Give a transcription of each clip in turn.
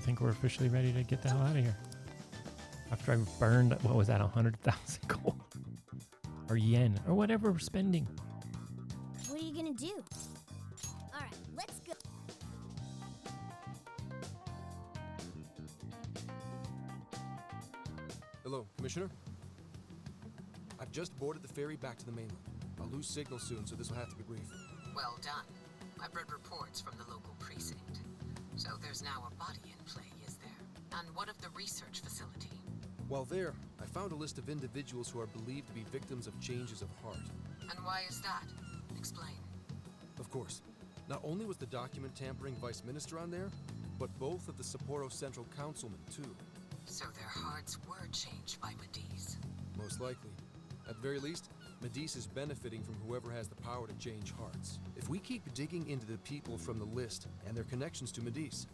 I think we're officially ready to get the hell out of here. After I've burned, what was that, 100,000 gold? Or yen, or whatever we're spending. What are you gonna do? Alright, let's go. Hello, Commissioner. I've just boarded the ferry back to the mainland. I'll lose signal soon, so this will have to be brief. Well done. I've read reports from the local precinct. So there's now a body in play, is there? And what of the research facility? While there, I found a list of individuals who are believed to be victims of changes of heart. And why is that? Explain. Of course. Not only was the document tampering vice minister on there, but both of the Sapporo Central Councilmen, too. So their hearts were changed by Mediz. Most likely. At the very least, Mediz is benefiting from whoever has the power to change hearts. If we keep digging into the people from the list and their connections to Mediz,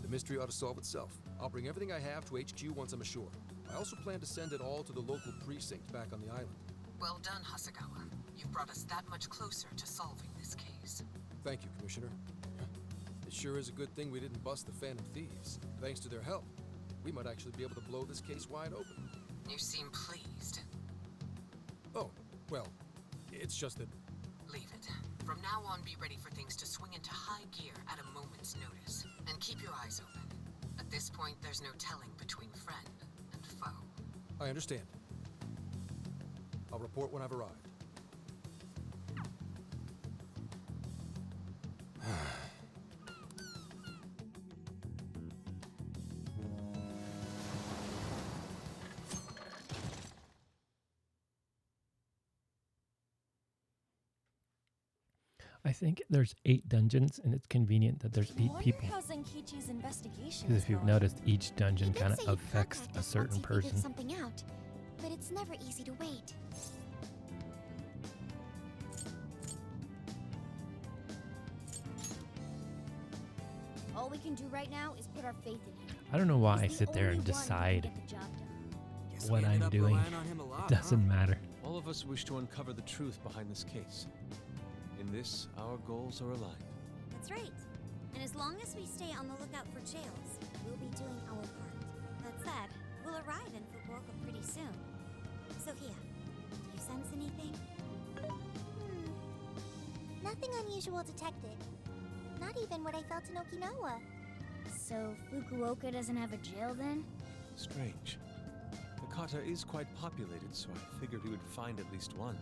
the mystery ought to solve itself. I'll bring everything I have to HQ once I'm ashore. I also plan to send it all to the local precinct back on the island. Well done, Hasegawa. You've brought us that much closer to solving this case. Thank you, Commissioner. It sure is a good thing we didn't bust the Phantom Thieves. Thanks to their help, we might actually be able to blow this case wide open. You seem pleased. Oh, well, it's just that... Leave it. From now on, be ready for things to swing into high gear at a moment's notice. And keep your eyes open. At this point, there's no telling between friend and foe. I understand. I'll report when I've arrived. I think there's 8 dungeons, and it's convenient that there's 8 people. How Zenkichi's investigation Because is if you've going. noticed, each dungeon He did kind of say he'd affects contact a us certain once he figured person. something out, but it's never easy to wait. All we can do right now is put our faith in him. I don't know why I He's the sit there only and one who can decide get the job done. Guess what we ended I'm up doing. relying on him a lot, It doesn't huh? matter. All of us wish to uncover the truth behind this case. In this, our goals are aligned. That's right. And as long as we stay on the lookout for jails, we'll be doing our part. That said, we'll arrive in Fukuoka pretty soon. Sophia, do you sense anything? Nothing unusual detected. Not even what I felt in Okinawa. So Fukuoka doesn't have a jail then? Strange. Hakata is quite populated, so I figured we would find at least one.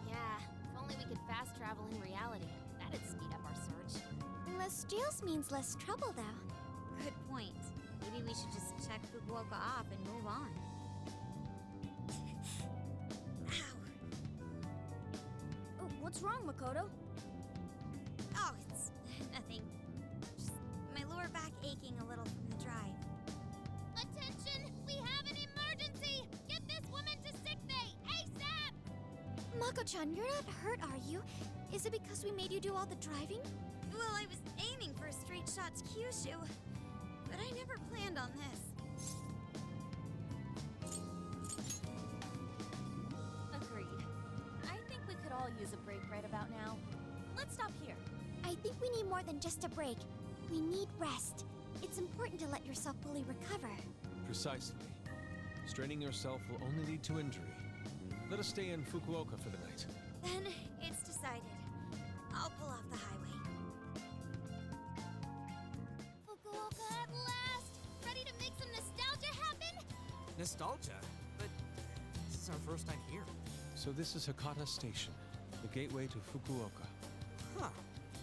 Yeah, if only we could fast travel in reality. That'd speed up our search. Less jails means less trouble, though. Good point. Maybe we should just check Fukuoka off and move on. Ow. Oh, what's wrong, Makoto? Oh, it's nothing. Just my lower back aching a little from the drive. Attention! We have an emergency! Get this woman to sickbay! ASAP! Mako-chan, you're not hurt, are you? Is it because we made you do all the driving? Well, I was aiming for a straight shot to Kyushu, but I never planned on this. Agreed. I think we could all use a break right about now. Let's stop here. I think we need more than just a break. We need rest. It's important to let yourself fully recover. Precisely. Straining yourself will only lead to injury. Let us stay in Fukuoka for the night. Then it's decided. I'll pull off the highway. Fukuoka at last! Ready to make some nostalgia happen? Nostalgia? But this is our first time here. So this is Hakata Station, the gateway to Fukuoka. Huh.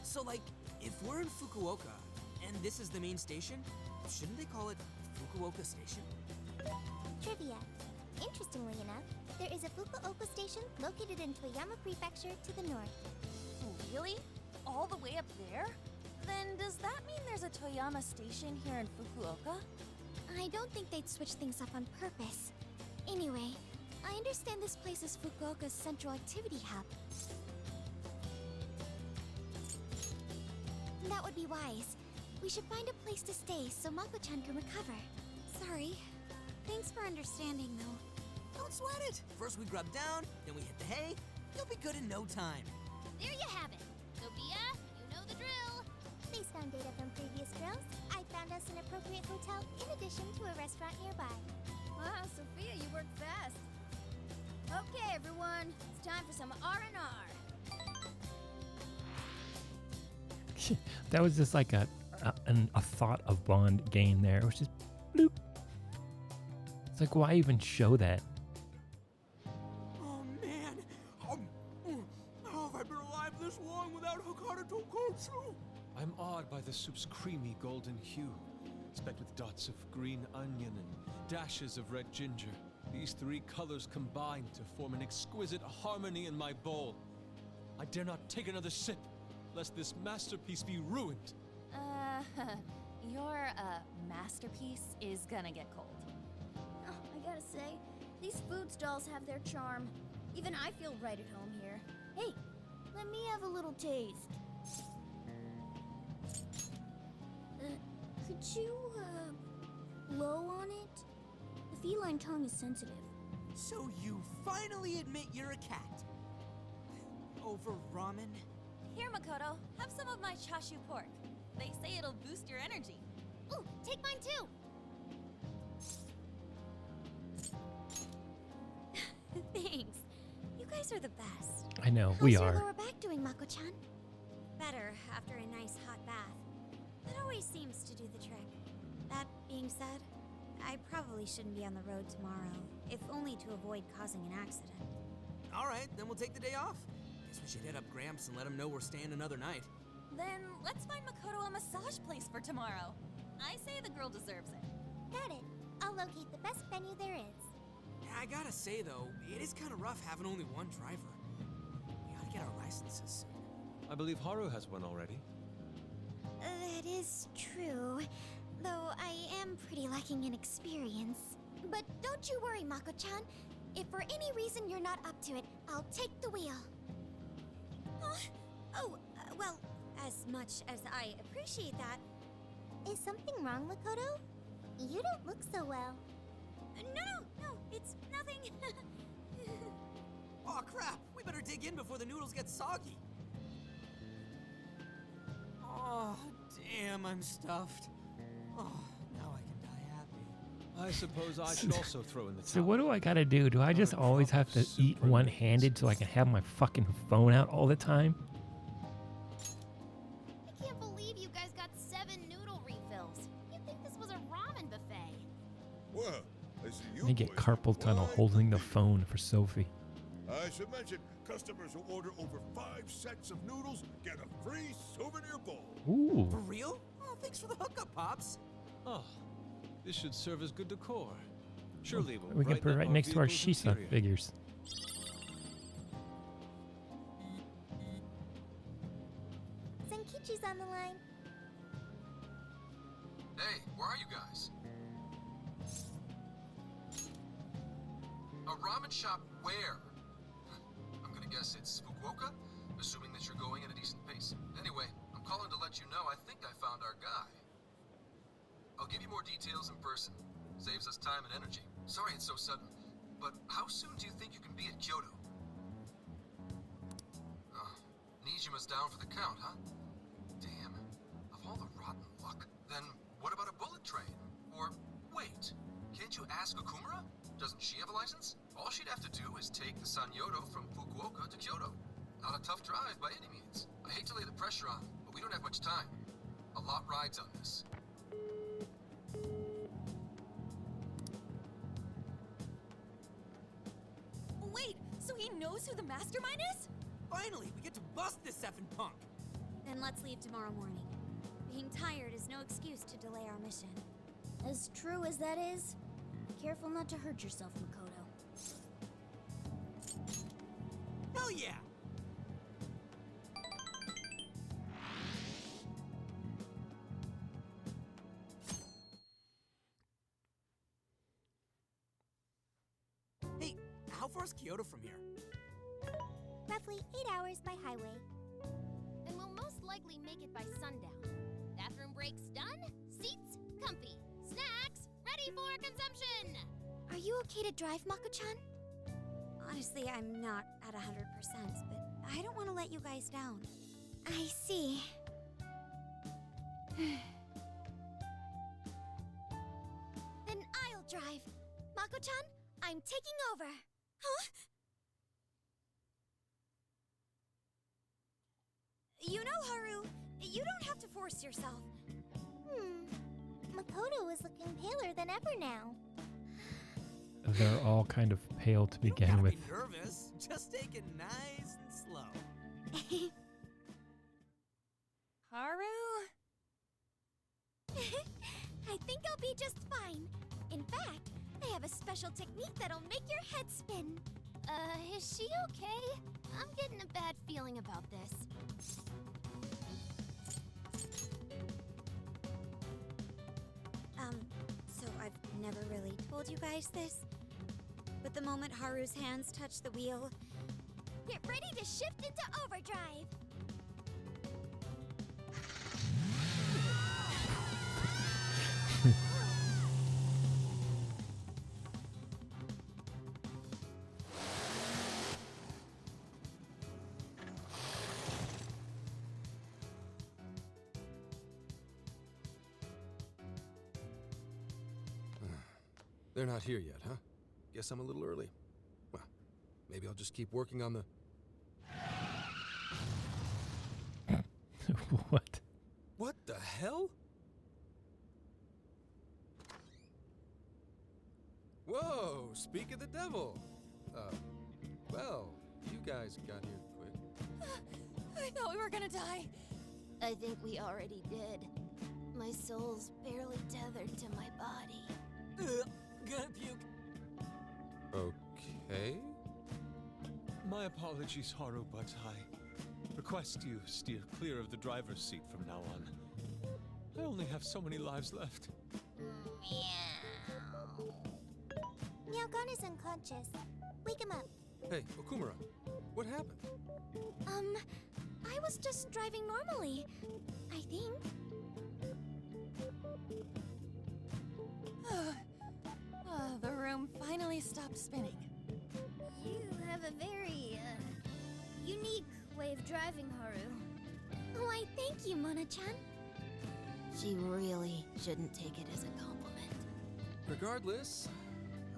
So, like, if we're in Fukuoka, and this is the main station, shouldn't they call it Fukuoka Station? Trivia. Interestingly enough, there is a Fukuoka station located in Toyama Prefecture to the north. Really? All the way up there? Then does that mean there's a Toyama station here in Fukuoka? I don't think they'd switch things up on purpose. Anyway, I understand this place is Fukuoka's central activity hub. That would be wise. We should find a place to stay so Mako-chan can recover. Sorry. Thanks for understanding, though. Don't sweat it. First we grub down, then we hit the hay. You'll be good in no time. There you have it. Sophia, you know the drill. Based on data from previous drills, I found us an appropriate hotel in addition to a restaurant nearby. Wow, Sophia, you work fast. Okay, everyone, it's time for some R&R. That was just like a thought of Bond game there. It was just bloop. It's like, why even show that? Oh man! How have I been alive this long without Hakata Tonkotsu? I'm awed by the soup's creamy golden hue, specked with dots of green onion and dashes of red ginger. These three colors combine to form an exquisite harmony in my bowl. I dare not take another sip, lest this masterpiece be ruined. Your, masterpiece is gonna get cold. Oh, I gotta say, these food stalls have their charm. Even I feel right at home here. Hey, let me have a little taste. Could you, blow on it? The feline tongue is sensitive. So you finally admit you're a cat. Over ramen? Here, Makoto, have some of my chashu pork. They say it'll boost your energy. Ooh, take mine too! Thanks. You guys are the best. I know, How's we your are. lower back doing, Mako-chan? Better after a nice hot bath. That always seems to do the trick. That being said, I probably shouldn't be on the road tomorrow, if only to avoid causing an accident. Alright, then we'll take the day off. Guess we should hit up Gramps and let him know we're staying another night. Then let's find Makoto a massage place for tomorrow. I say the girl deserves it. Got it. I'll locate the best venue there is. I gotta say though, it is kind of rough having only one driver. We gotta get our licenses soon. I believe Haru has one already. That is true, though I am pretty lacking in experience. But don't you worry, Mako-chan. If for any reason you're not up to it, I'll take the wheel. Well, as much as I appreciate that, Is something wrong, Makoto? You don't look so well. no, it's nothing. Aw, crap! We better dig in before the noodles get soggy. Oh, damn, I'm stuffed. Oh, now I can die happy. I suppose I should also throw in the towel. So what do I gotta do? Do I just always have to eat one-handed so I can have my fucking phone out all the time? I can't believe you guys got 7 noodle refills. You'd think this was a ramen buffet. Well, I see you. I get boys carpal are tunnel wide holding the awake. phone for Sophie. I should mention, customers who order over 5 sets of noodles get a free souvenir bowl. Ooh. For real? Oh, thanks for the hookup, Pops. Oh, this should serve as good decor. Surely it will We can put it brighten up right our next to our vehicle's Shisa interior. figures. Senkichi's on the line. Hey, where are you guys? A ramen shop where? I'm gonna guess it's Fukuoka, assuming that you're going at a decent pace. Anyway, I'm calling to let you know I think I found our guy. I'll give you more details in person. Saves us time and energy. Sorry it's so sudden, but how soon do you think you can be at Kyoto? Nijima's down for the count, huh? Damn. Of all the rotten luck. Then what about a bullet train? Or, wait, can't you ask Okumura? Doesn't she have a license? All she'd have to do is take the Sanyodo from Fukuoka to Kyoto. Not a tough drive by any means. I hate to lay the pressure on, but we don't have much time. A lot rides on this. Wait, so he knows who the mastermind is? Finally, we get to bust this effing punk. Then let's leave tomorrow morning. Being tired is no excuse to delay our mission. As true as that is, be careful not to hurt yourself, Makoto. Hell yeah! Hey, how far's Kyoto from here? Roughly 8 hours by highway. And we'll most likely make it by sundown. Bathroom breaks done, seats comfy, snacks ready for consumption! Are you okay to drive, Mako-chan? Honestly, I'm not at 100%, but I don't want to let you guys down. I see. overdrive. Mako-chan, I'm taking over. Huh? You know, Haru, you don't have to force yourself. Makoto is looking paler than ever now. They're all kind of pale to You don't begin gotta with. be nervous. Just take it nice and slow. Haru? I think I'll be just fine. In fact, I have a special technique that'll make your head spin. Is she okay? I'm getting a bad feeling about this. So I've never really told you guys this, but the moment Haru's hands touch the wheel, get ready to shift into overdrive. They're not here yet, huh? Guess I'm a little early. Well, maybe I'll just keep working on the... What? What the hell? Whoa, speak of the devil. Well, you guys got here quick. I thought we were gonna die. I think we already did. My soul's barely tethered to my body. Ugh, gonna puke. Okay. My apologies, Haru, but I request you steer clear of the driver's seat from now on. I only have so many lives left. Meowgon is unconscious. Wake him up. Hey, Okumura, what happened? I was just driving normally, I think. The room finally stopped spinning. You have a very, unique way of driving, Haru. Why, thank you, Mona-chan. She really shouldn't take it as a compliment. Regardless,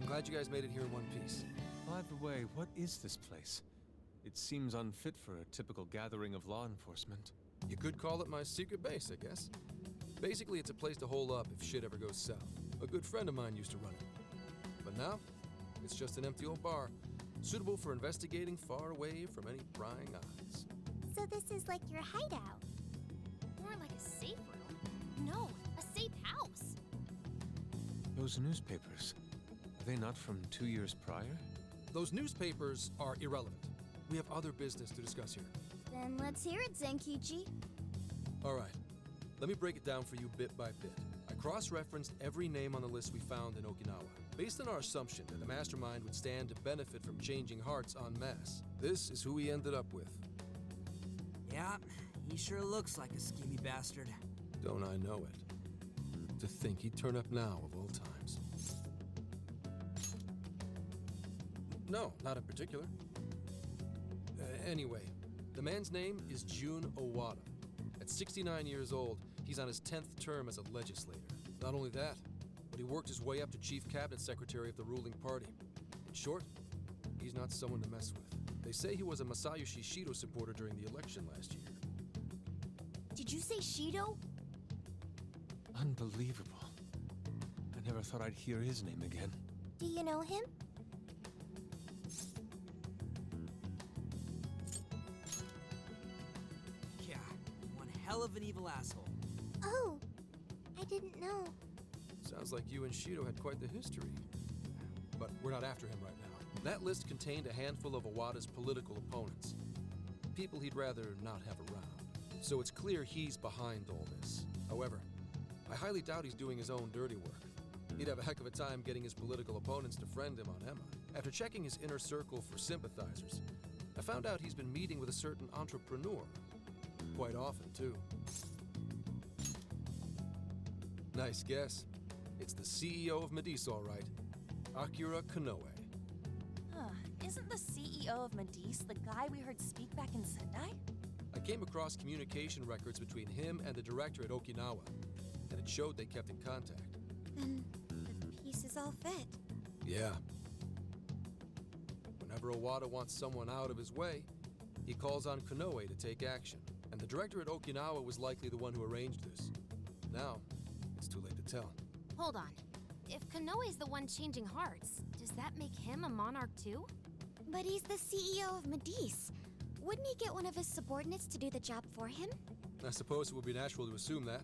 I'm glad you guys made it here in one piece. By the way, what is this place? It seems unfit for a typical gathering of law enforcement. You could call it my secret base, I guess. Basically, it's a place to hole up if shit ever goes south. A good friend of mine used to run it. But now, it's just an empty old bar, suitable for investigating far away from any prying eyes. So this is like your hideout. More like a safe room. No, a safe house. Those newspapers, are they not from 2 years prior? Those newspapers are irrelevant. We have other business to discuss here. Then let's hear it, Zenkichi. All right, let me break it down for you bit by bit. I cross-referenced every name on the list we found in Okinawa, based on our assumption that the mastermind would stand to benefit from changing hearts en masse. This is who we ended up with. Yeah, he sure looks like a schemy bastard. Don't I know it? To think he'd turn up now of all times. No, not in particular. Anyway, the man's name is Jun Owada. At 69 years old, he's on his 10th term as a legislator. Not only that, but he worked his way up to chief cabinet secretary of the ruling party. In short, he's not someone to mess with. They say he was a Masayoshi Shido supporter during the election last year. Did you say Shido? Unbelievable. I never thought I'd hear his name again. Do you know him? Yeah, one hell of an evil asshole. Oh, I didn't know. Sounds like you and Shido had quite the history. But we're not after him right now. That list contained a handful of Owada's political opponents. People he'd rather not have around. So it's clear he's behind all this. However, I highly doubt he's doing his own dirty work. He'd have a heck of a time getting his political opponents to friend him on Emma. After checking his inner circle for sympathizers, I found out he's been meeting with a certain entrepreneur. Quite often, too. Nice guess. It's the CEO of Medice, all right. Akira Konoe. Isn't the CEO of Medice the guy we heard speak back in Sendai? I came across communication records between him and the director at Okinawa, and it showed they kept in contact. Then the pieces all fit. Yeah. Whenever Owada wants someone out of his way, he calls on Koei to take action. And the director at Okinawa was likely the one who arranged this. Now, it's too late to tell. Hold on. If Konoe's the one changing hearts, does that make him a monarch too? But he's the CEO of Medice. Wouldn't he get one of his subordinates to do the job for him? I suppose it would be natural to assume that.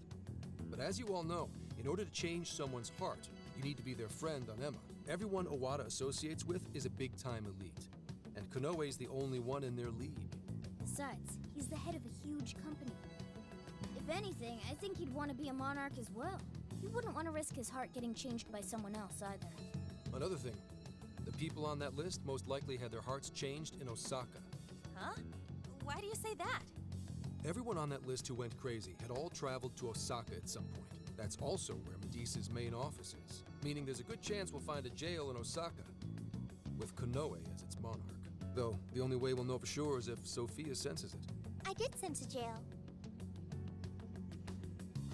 But as you all know, in order to change someone's heart, you need to be their friend on Emma. Everyone Owada associates with is a big-time elite. And Konoe's the only one in their league. Besides, he's the head of a huge company. If anything, I think he'd want to be a monarch as well. He wouldn't want to risk his heart getting changed by someone else either. Another thing, the people on that list most likely had their hearts changed in Osaka. Huh? Why do you say that? Everyone on that list who went crazy had all traveled to Osaka at some point. That's also where Medice's main office is, meaning there's a good chance we'll find a jail in Osaka, with Konoe as its monarch. Though, the only way we'll know for sure is if Sophia senses it. I did sense a jail.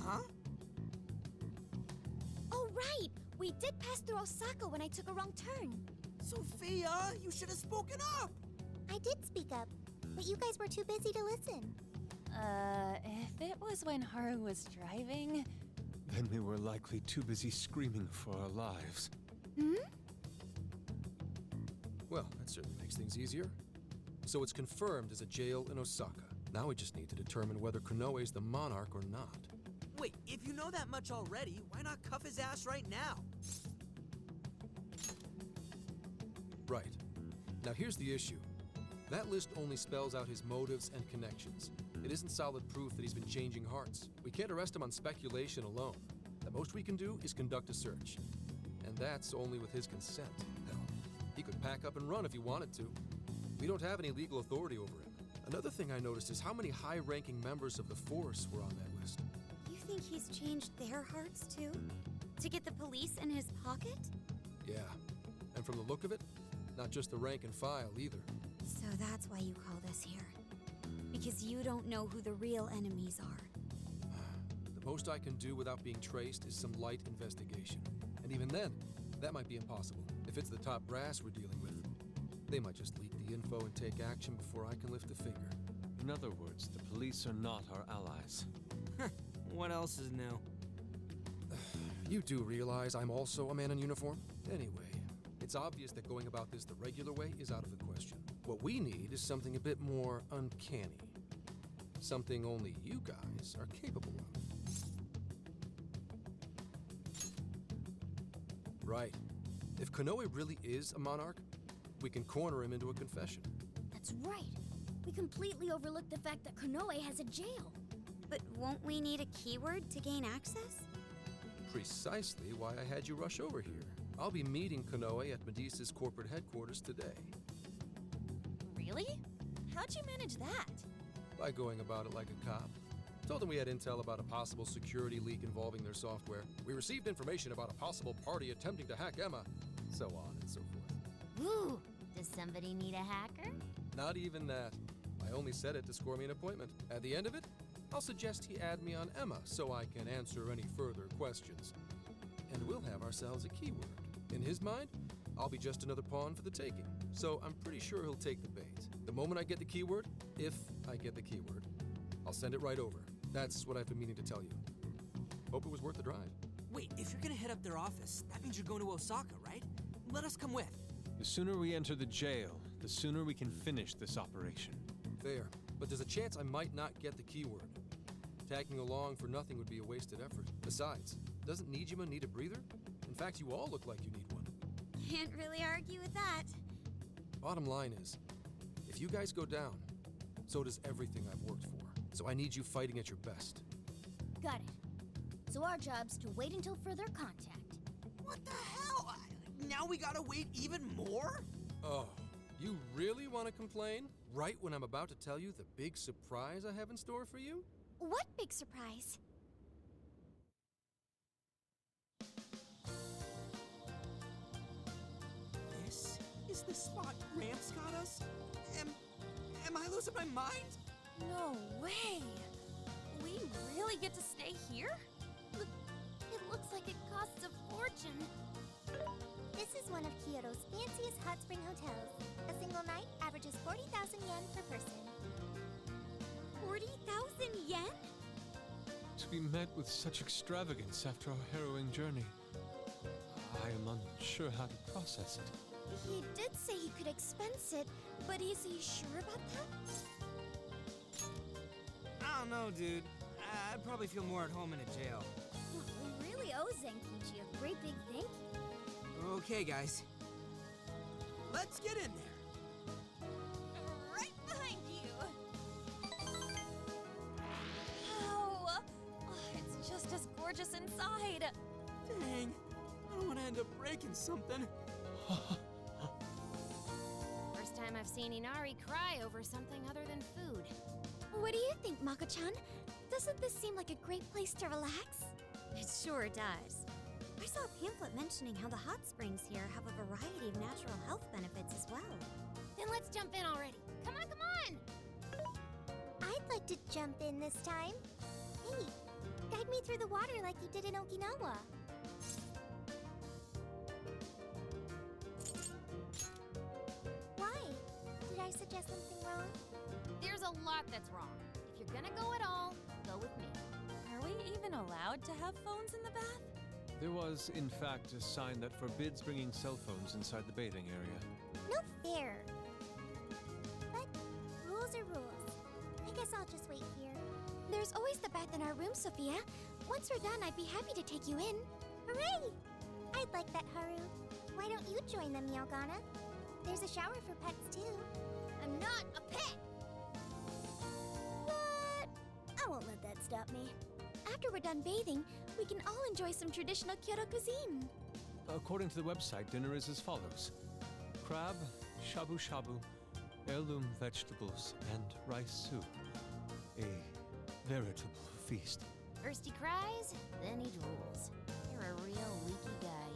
Huh? Oh, right! We did pass through Osaka when I took a wrong turn. Sophia, you should have spoken up! I did speak up, but you guys were too busy to listen. If it was when Haru was driving... Then we were likely too busy screaming for our lives. Well, that certainly makes things easier. So it's confirmed as a jail in Osaka. Now we just need to determine whether Konoe's the monarch or not. Wait, if you know that much already, why not cuff his ass right now? Right. Now here's the issue. That list only spells out his motives and connections. It isn't solid proof that he's been changing hearts. We can't arrest him on speculation alone. The most we can do is conduct a search. And that's only with his consent. Hell, he could pack up and run if he wanted to. We don't have any legal authority over him. Another thing I noticed is how many high-ranking members of the force were on that list. You think he's changed their hearts too? To get the police in his pocket? Yeah. And from the look of it, not just the rank and file either. So that's why you called us here. Because you don't know who the real enemies are. The most I can do without being traced is some light investigation. And even then, that might be impossible. If it's the top brass we're dealing with, they might just leak the info and take action before I can lift a finger. In other words, the police are not our allies. What else is new? You do realize I'm also a man in uniform? Anyway, it's obvious that going about this the regular way is out of the question. What we need is something a bit more uncanny. Something only you guys are capable of. Right. If Konoe really is a monarch, we can corner him into a confession. That's right. We completely overlooked the fact that Konoe has a jail. But won't we need a keyword to gain access? Precisely why I had you rush over here. I'll be meeting Konoe at Medice's corporate headquarters today. Really? How'd you manage that? By going about it like a cop. Told them we had intel about a possible security leak involving their software. We received information about a possible party attempting to hack Emma. So on and so forth. Ooh, does somebody need a hacker? Not even that. I only said it to score me an appointment. At the end of it, I'll suggest he add me on Emma so I can answer any further questions. And we'll have ourselves a keyword. In his mind, I'll be just another pawn for the taking. So I'm pretty sure he'll take the bait. The moment I get the keyword, if I get the keyword, I'll send it right over. That's what I've been meaning to tell you. Hope it was worth the drive. Wait, if you're gonna hit up their office, that means you're going to Osaka, right? Let us come with. The sooner we enter the jail, the sooner we can finish this operation. Fair, but there's a chance I might not get the keyword. Tagging along for nothing would be a wasted effort. Besides, doesn't Nijima need a breather? In fact, you all look like you need one. Can't really argue with that. Bottom line is, if you guys go down, so does everything I've worked for. So I need you fighting at your best. Got it. So our job's to wait until further contact. What the hell? Now we gotta wait even more? Oh, you really want to complain? Right when I'm about to tell you the big surprise I have in store for you? What big surprise? This is the spot Gramps got us? Am I losing my mind? No way! We really get to stay here? It looks like it costs a fortune. This is one of Kyoto's fanciest hot spring hotels. A single night averages 40,000 yen per person. 40,000 yen? To be met with such extravagance after our harrowing journey, I am unsure how to process it. He did say he could expense it, but is he sure about that? I don't know, dude. I'd probably feel more at home in a jail. We really owe Zenkichi a great big thank you. Okay, guys. Let's get in there. Right behind you. Wow. Oh, it's just as gorgeous inside. Dang. I don't want to end up breaking something. First time I've seen Inari cry over something other than food. What do you think, Mako-chan? Doesn't this seem like a great place to relax? It sure does. I saw a pamphlet mentioning how the hot springs here have a variety of natural health benefits as well. Then let's jump in already. Come on, come on! I'd like to jump in this time. Hey, guide me through the water like you did in Okinawa. Why? Did I suggest something wrong? There's a lot that's wrong. If you're gonna go at all, go with me. Are we even allowed to have phones in the bath? There was, in fact, a sign that forbids bringing cell phones inside the bathing area. No fair. But rules are rules. I guess I'll just wait here. There's always the bath in our room, Sophia. Once we're done, I'd be happy to take you in. Hooray! I'd like that, Haru. Why don't you join them, Yelgana? There's a shower for pets, too. I'm not a pet! What? I won't let that stop me. After we're done bathing, we can all enjoy some traditional Kyoto cuisine. According to the website, dinner is as follows: crab, shabu shabu, heirloom vegetables, and rice soup. A veritable feast. First he cries, then he drools. You're a real leaky guy,